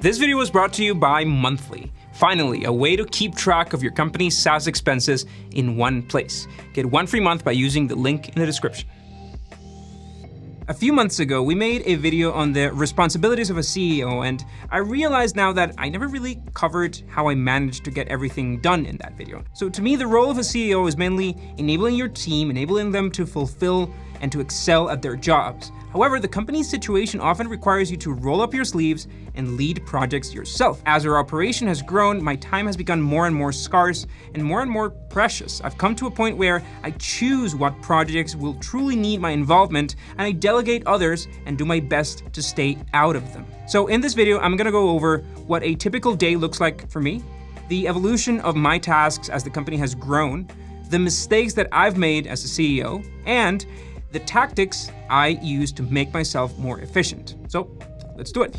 This video was brought to you by Monthly. Finally, a way to keep track of your company's SaaS expenses in one place. Get 1 free month by using the link in the description. A few months ago, we made a video on the responsibilities of a CEO, and I realized now that I never really covered how I managed to get everything done in that video. So to me, the role of a CEO is mainly enabling your team, enabling them to fulfill and to excel at their jobs. However, the company's situation often requires you to roll up your sleeves and lead projects yourself. As our operation has grown, my time has become more and more scarce and more precious. I've come to a point where I choose what projects will truly need my involvement, and I delegate others and do my best to stay out of them. So in this video, I'm gonna go over what a typical day looks like for me, the evolution of my tasks as the company has grown, the mistakes that I've made as a CEO, and the tactics I use to make myself more efficient. So let's do it.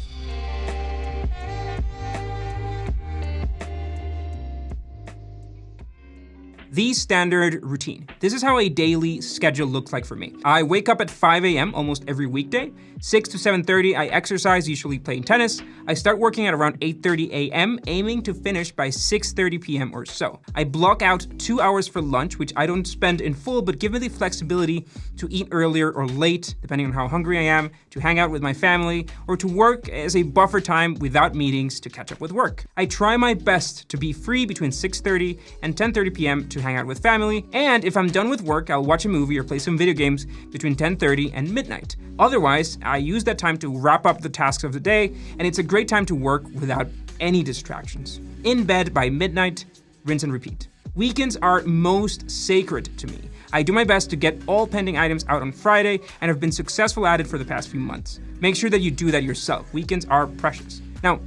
The standard routine. This is how a daily schedule looks like for me. I wake up at 5 a.m. almost every weekday. 6 to 7:30, I exercise, usually playing tennis. I start working at around 8:30 a.m., aiming to finish by 6:30 p.m. or so. I block out 2 hours for lunch, which I don't spend in full, but give me the flexibility to eat earlier or late, depending on how hungry I am, to hang out with my family, or to work as a buffer time without meetings to catch up with work. I try my best to be free between 6:30 and 10:30 p.m. to hang out with family, and if I'm done with work, I'll watch a movie or play some video games between 10:30 and midnight. Otherwise, I use that time to wrap up the tasks of the day, and it's a great time to work without any distractions. In bed by midnight, rinse and repeat. Weekends are most sacred to me. I do my best to get all pending items out on Friday and have been successful at it for the past few months. Make sure that you do that yourself. Weekends are precious. Now,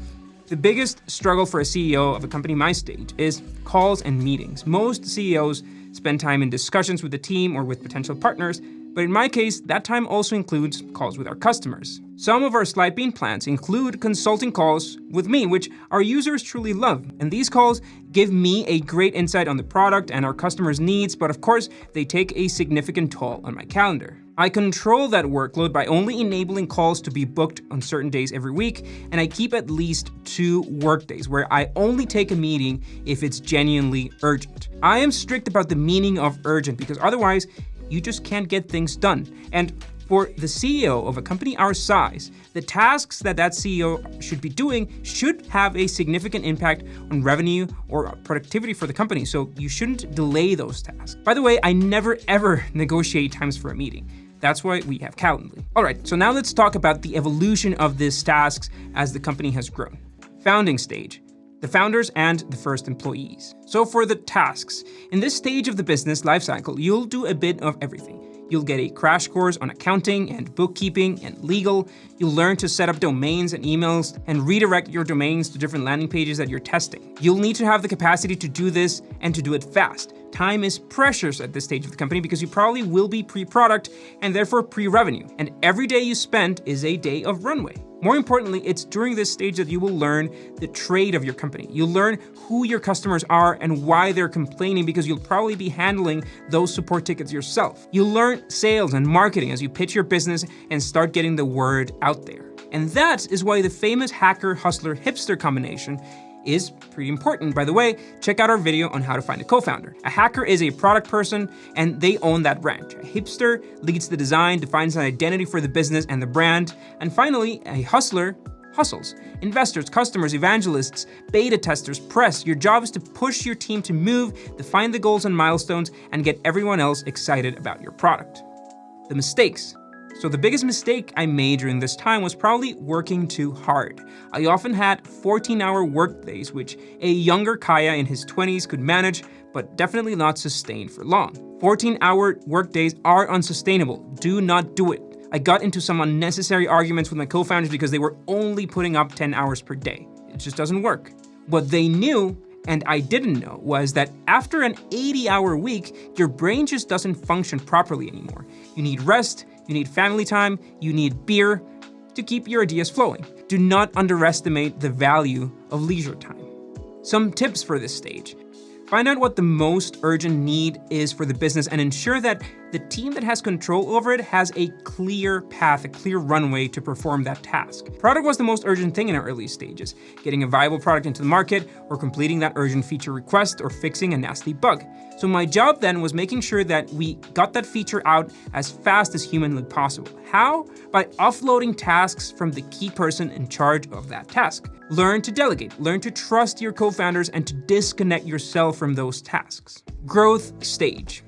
the biggest struggle for a CEO of a company my stage is calls and meetings. Most CEOs spend time in discussions with the team or with potential partners, but in my case, that time also includes calls with our customers. Some of our Slidebean plans include consulting calls with me, which our users truly love. And these calls give me a great insight on the product and our customers' needs, but of course, they take a significant toll on my calendar. I control that workload by only enabling calls to be booked on certain days every week, and I keep at least 2 work days where I only take a meeting if it's genuinely urgent. I am strict about the meaning of urgent because otherwise, you just can't get things done. And for the CEO of a company our size, the tasks that CEO should be doing should have a significant impact on revenue or productivity for the company, so you shouldn't delay those tasks. By the way, I never ever negotiate times for a meeting. That's why we have Calendly. All right, so now let's talk about the evolution of these tasks as the company has grown. Founding stage. The founders and the first employees. So for the tasks, in this stage of the business lifecycle, you'll do a bit of everything. You'll get a crash course on accounting and bookkeeping and legal. You'll learn to set up domains and emails and redirect your domains to different landing pages that you're testing. You'll need to have the capacity to do this and to do it fast. Time is precious at this stage of the company because you probably will be pre-product and therefore pre-revenue. And every day you spend is a day of runway. More importantly, it's during this stage that you will learn the trade of your company. You'll learn who your customers are and why they're complaining because you'll probably be handling those support tickets yourself. You'll learn sales and marketing as you pitch your business and start getting the word out there. And that is why the famous hacker, hustler, hipster combination is pretty important. By the way, check out our video on how to find a co-founder. A hacker is a product person and they own that branch. A hipster leads the design, defines an identity for the business and the brand. And finally, a hustler hustles. Investors, customers, evangelists, beta testers, press. Your job is to push your team to move, define the goals and milestones, and get everyone else excited about your product. The mistakes. So the biggest mistake I made during this time was probably working too hard. I often had 14-hour work days, which a younger Kaya in his 20s could manage, but definitely not sustain for long. 14-hour work days are unsustainable. Do not do it. I got into some unnecessary arguments with my co-founders because they were only putting up 10 hours per day. It just doesn't work. What they knew and I didn't know was that after an 80-hour week, your brain just doesn't function properly anymore. You need rest, you need family time, you need beer to keep your ideas flowing. Do not underestimate the value of leisure time. Some tips for this stage. Find out what the most urgent need is for the business and ensure that the team that has control over it has a clear path, a clear runway to perform that task. Product was the most urgent thing in our early stages, getting a viable product into the market, or completing that urgent feature request, or fixing a nasty bug. So my job then was making sure that we got that feature out as fast as humanly possible. How? By offloading tasks from the key person in charge of that task. Learn to delegate, learn to trust your co-founders, and to disconnect yourself from those tasks. Growth stage.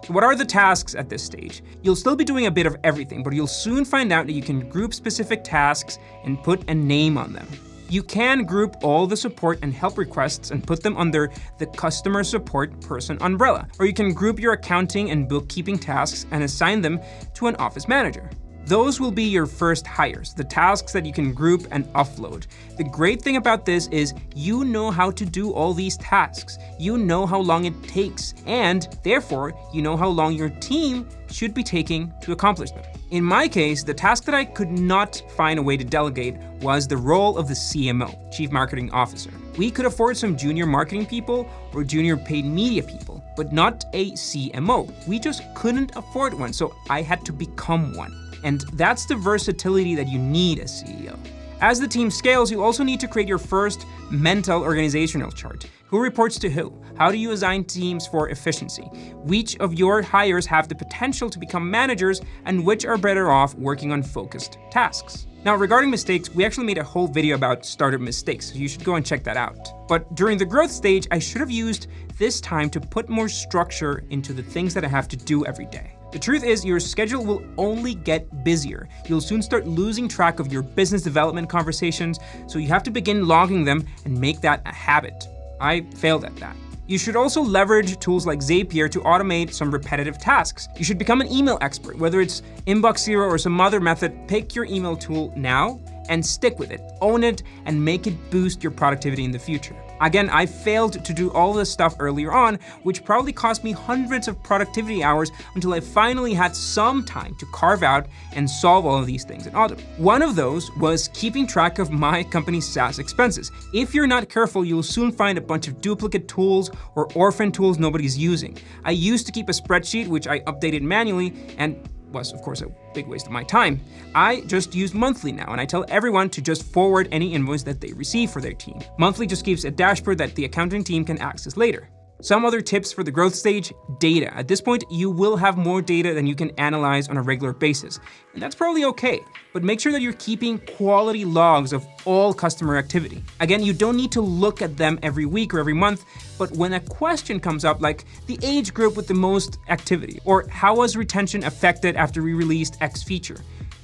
So what are the tasks at this stage? You'll still be doing a bit of everything, but you'll soon find out that you can group specific tasks and put a name on them. You can group all the support and help requests and put them under the customer support person umbrella, or you can group your accounting and bookkeeping tasks and assign them to an office manager. Those will be your first hires, the tasks that you can group and offload. The great thing about this is you know how to do all these tasks. You know how long it takes, and therefore, you know how long your team should be taking to accomplish them. In my case, the task that I could not find a way to delegate was the role of the CMO, Chief Marketing Officer. We could afford some junior marketing people or junior paid media people, but not a CMO. We just couldn't afford one, so I had to become one. And that's the versatility that you need as CEO. As the team scales, you also need to create your first mental organizational chart. Who reports to who? How do you assign teams for efficiency? Which of your hires have the potential to become managers, and which are better off working on focused tasks? Now, regarding mistakes, we actually made a whole video about startup mistakes, so you should go and check that out. But during the growth stage, I should have used this time to put more structure into the things that I have to do every day. The truth is, your schedule will only get busier. You'll soon start losing track of your business development conversations, so you have to begin logging them and make that a habit. I failed at that. You should also leverage tools like Zapier to automate some repetitive tasks. You should become an email expert, whether it's Inbox Zero or some other method. Pick your email tool now and stick with it. Own it and make it boost your productivity in the future. Again, I failed to do all this stuff earlier on, which probably cost me hundreds of productivity hours until I finally had some time to carve out and solve all of these things in autumn. One of those was keeping track of my company's SaaS expenses. If you're not careful, you'll soon find a bunch of duplicate tools or orphan tools nobody's using. I used to keep a spreadsheet, which I updated manually, and was, of course, a big waste of my time. I just use monthly now, and I tell everyone to just forward any invoice that they receive for their team. Monthly just gives a dashboard that the accounting team can access later. Some other tips for the growth stage: data. At this point, you will have more data than you can analyze on a regular basis. And that's probably okay, but make sure that you're keeping quality logs of all customer activity. Again, you don't need to look at them every week or every month, but when a question comes up like the age group with the most activity, or how was retention affected after we released X feature,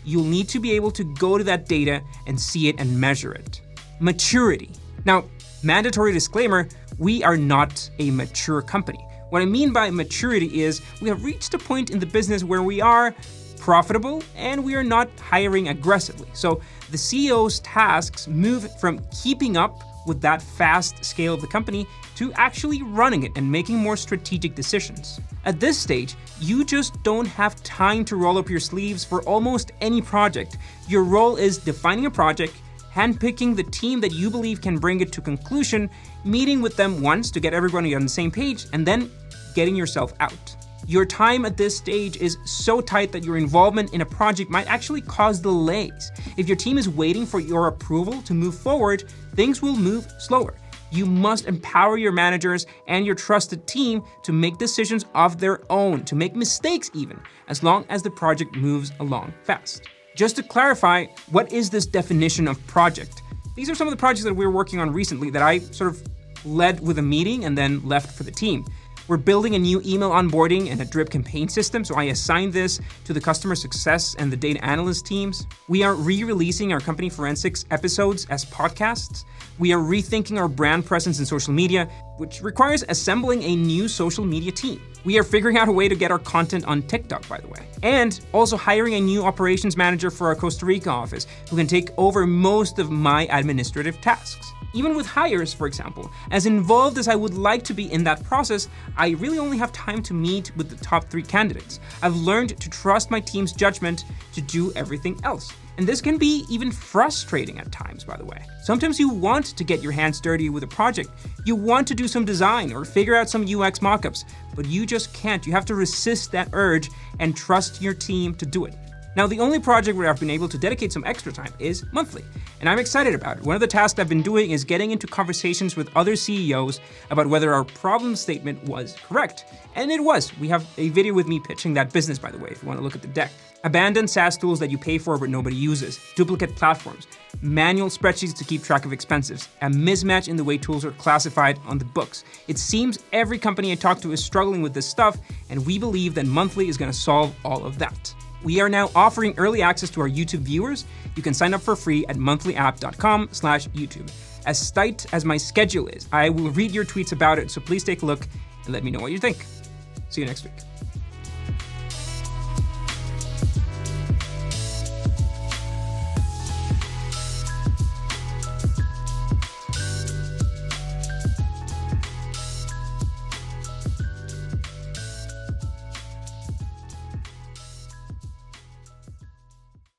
you'll need to be able to go to that data and see it and measure it. Maturity. Now, mandatory disclaimer, we are not a mature company. What I mean by maturity is we have reached a point in the business where we are profitable and we are not hiring aggressively. So the CEO's tasks move from keeping up with that fast scale of the company to actually running it and making more strategic decisions. At this stage, you just don't have time to roll up your sleeves for almost any project. Your role is defining a project, handpicking the team that you believe can bring it to conclusion, meeting with them once to get everybody on the same page, and then getting yourself out. Your time at this stage is so tight that your involvement in a project might actually cause delays. If your team is waiting for your approval to move forward, things will move slower. You must empower your managers and your trusted team to make decisions of their own, to make mistakes even, as long as the project moves along fast. Just to clarify, what is this definition of project? These are some of the projects that we're working on recently that I sort of led with a meeting and then left for the team. We're building a new email onboarding and a drip campaign system, so I assigned this to the customer success and the data analyst teams. We are re-releasing our company forensics episodes as podcasts. We are rethinking our brand presence in social media, which requires assembling a new social media team. We are figuring out a way to get our content on TikTok, by the way. And also hiring a new operations manager for our Costa Rica office who can take over most of my administrative tasks. Even with hires, for example, as involved as I would like to be in that process, I really only have time to meet with the top 3 candidates. I've learned to trust my team's judgment to do everything else. And this can be even frustrating at times, by the way. Sometimes you want to get your hands dirty with a project. You want to do some design or figure out some UX mockups, but you just can't. You have to resist that urge and trust your team to do it. Now, the only project where I've been able to dedicate some extra time is monthly, and I'm excited about it. One of the tasks I've been doing is getting into conversations with other CEOs about whether our problem statement was correct. And it was. We have a video with me pitching that business, by the way, if you want to look at the deck. Abandoned SaaS tools that you pay for but nobody uses, duplicate platforms, manual spreadsheets to keep track of expenses, a mismatch in the way tools are classified on the books. It seems every company I talk to is struggling with this stuff, and we believe that monthly is going to solve all of that. We are now offering early access to our YouTube viewers. You can sign up for free at monthlyapp.com/YouTube. As tight as my schedule is, I will read your tweets about it, so please take a look and let me know what you think. See you next week.